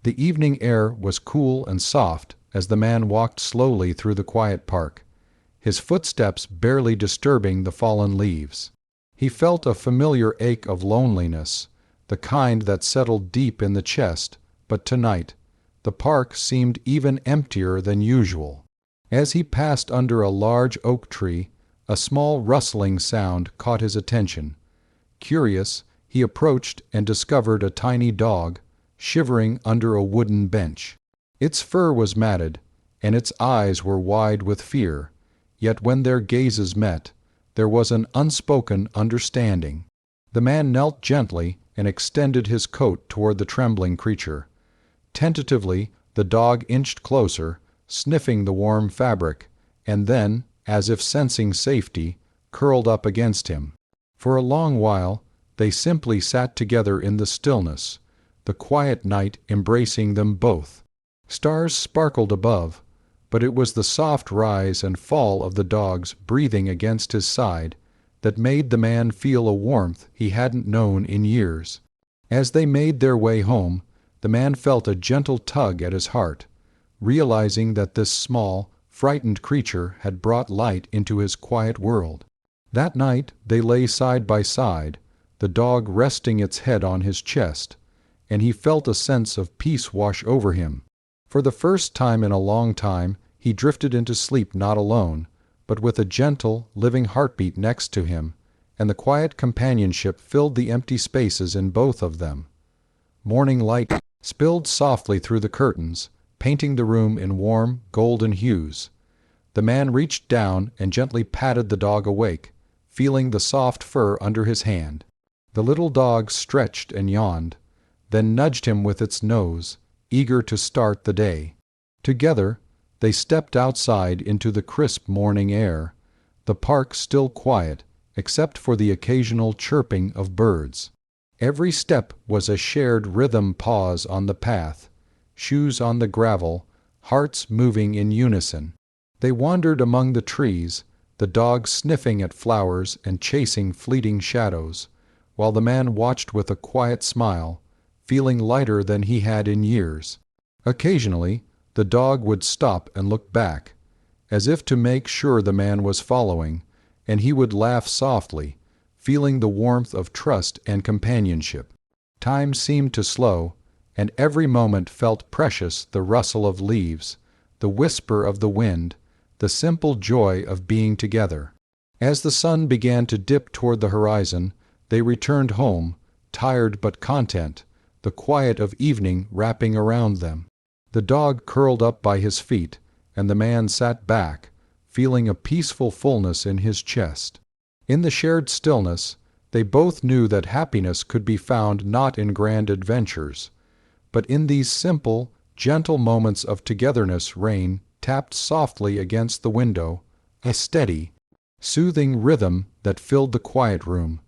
The evening air was cool and soft as the man walked slowly through the quiet park, his footsteps barely disturbing the fallen leaves. He felt a familiar ache of loneliness, the kind that settled deep in the chest, but tonight the park seemed even emptier than usual. As he passed under a large oak tree, a small rustling sound caught his attention. Curious, he approached and discovered a tiny dog, shivering under a wooden bench. Its fur was matted, and its eyes were wide with fear, yet when their gazes met, there was an unspoken understanding. The man knelt gently and extended his coat toward the trembling creature. Tentatively, the dog inched closer, sniffing the warm fabric, and then, as if sensing safety, curled up against him. For a long while, they simply sat together in the stillness, the quiet night embracing them both. Stars sparkled above, but it was the soft rise and fall of the dog's breathing against his side that made the man feel a warmth he hadn't known in years. As they made their way home, the man felt a gentle tug at his heart, realizing that this small, frightened creature had brought light into his quiet world. That night they lay side by side, the dog resting its head on his chest, and he felt a sense of peace wash over him. For the first time in a long time, he drifted into sleep not alone, but with a gentle, living heartbeat next to him, and the quiet companionship filled the empty spaces in both of them. Morning light spilled softly through the curtains, painting the room in warm, golden hues. The man reached down and gently patted the dog awake, feeling the soft fur under his hand. The little dog stretched and yawned, then nudged him with its nose, eager to start the day. Together, they stepped outside into the crisp morning air, the park still quiet, except for the occasional chirping of birds. Every step was a shared rhythm pause on the path, shoes on the gravel, hearts moving in unison. They wandered among the trees, the dog sniffing at flowers and chasing fleeting shadows, while the man watched with a quiet smile, feeling lighter than he had in years. Occasionally, the dog would stop and look back, as if to make sure the man was following, and he would laugh softly, feeling the warmth of trust and companionship. Time seemed to slow, and every moment felt precious, the rustle of leaves, the whisper of the wind, the simple joy of being together. As the sun began to dip toward the horizon, they returned home, tired but content, the quiet of evening wrapping around them. The dog curled up by his feet, and the man sat back, feeling a peaceful fullness in his chest. In the shared stillness, they both knew that happiness could be found not in grand adventures, but in these simple, gentle moments of togetherness. Rain tapped softly against the window, a steady, soothing rhythm that filled the quiet room.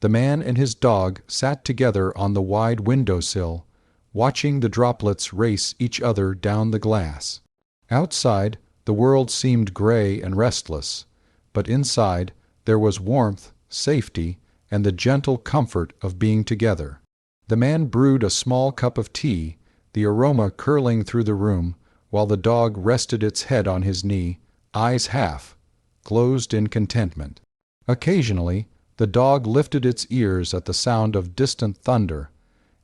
The man and his dog sat together on the wide windowsill, watching the droplets race each other down the glass. Outside, the world seemed gray and restless, but inside there was warmth, safety, and the gentle comfort of being together. The man brewed a small cup of tea, the aroma curling through the room, while the dog rested its head on his knee, eyes half closed in contentment. Occasionally, the dog lifted its ears at the sound of distant thunder,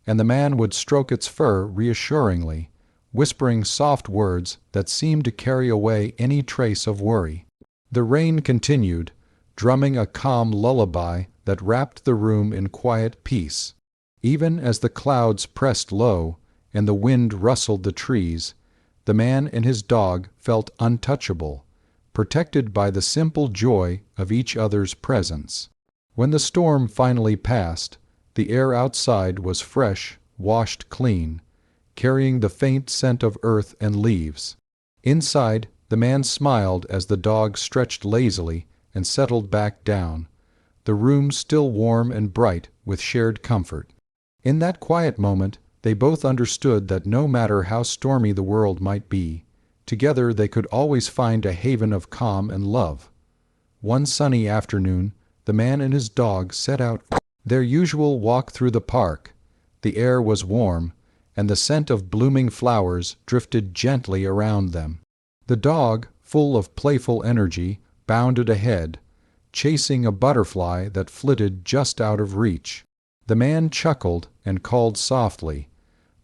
and the man would stroke its fur reassuringly, whispering soft words that seemed to carry away any trace of worry. The rain continued, drumming a calm lullaby that wrapped the room in quiet peace. Even as the clouds pressed low and the wind rustled the trees, the man and his dog felt untouchable, protected by the simple joy of each other's presence. When the storm finally passed, the air outside was fresh, washed clean, carrying the faint scent of earth and leaves. Inside, the man smiled as the dog stretched lazily and settled back down, the room still warm and bright with shared comfort. In that quiet moment, they both understood that no matter how stormy the world might be, together they could always find a haven of calm and love. One sunny afternoon, the man and his dog set out for their usual walk through the park. The air was warm, and the scent of blooming flowers drifted gently around them. The dog, full of playful energy, bounded ahead, chasing a butterfly that flitted just out of reach. The man chuckled and called softly,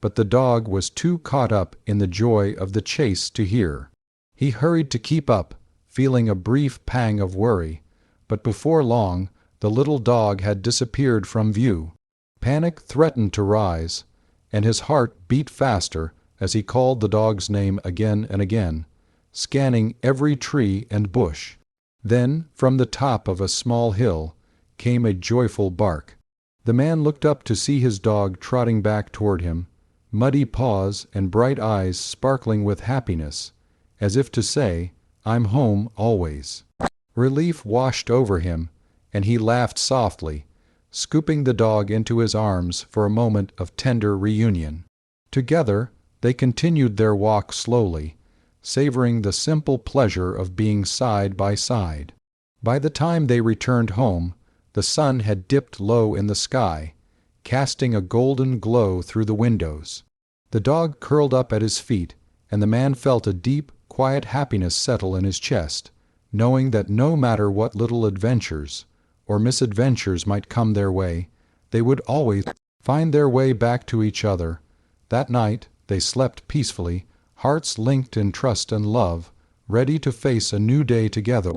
but the dog was too caught up in the joy of the chase to hear. He hurried to keep up, feeling a brief pang of worry, but before long the little dog had disappeared from view. Panic threatened to rise, and his heart beat faster as he called the dog's name again and again, scanning every tree and bush. Then, from the top of a small hill, came a joyful bark. The man looked up to see his dog trotting back toward him, muddy paws and bright eyes sparkling with happiness, as if to say, "I'm home always." Relief washed over him, and he laughed softly, scooping the dog into his arms for a moment of tender reunion. Together they continued their walk slowly, savoring the simple pleasure of being side by side. By the time they returned home, the sun had dipped low in the sky, casting a golden glow through the windows. The dog curled up at his feet, and the man felt a deep, quiet happiness settle in his chest, knowing that no matter what little adventures or misadventures might come their way, they would always find their way back to each other. That night they slept peacefully, hearts linked in trust and love, ready to face a new day together.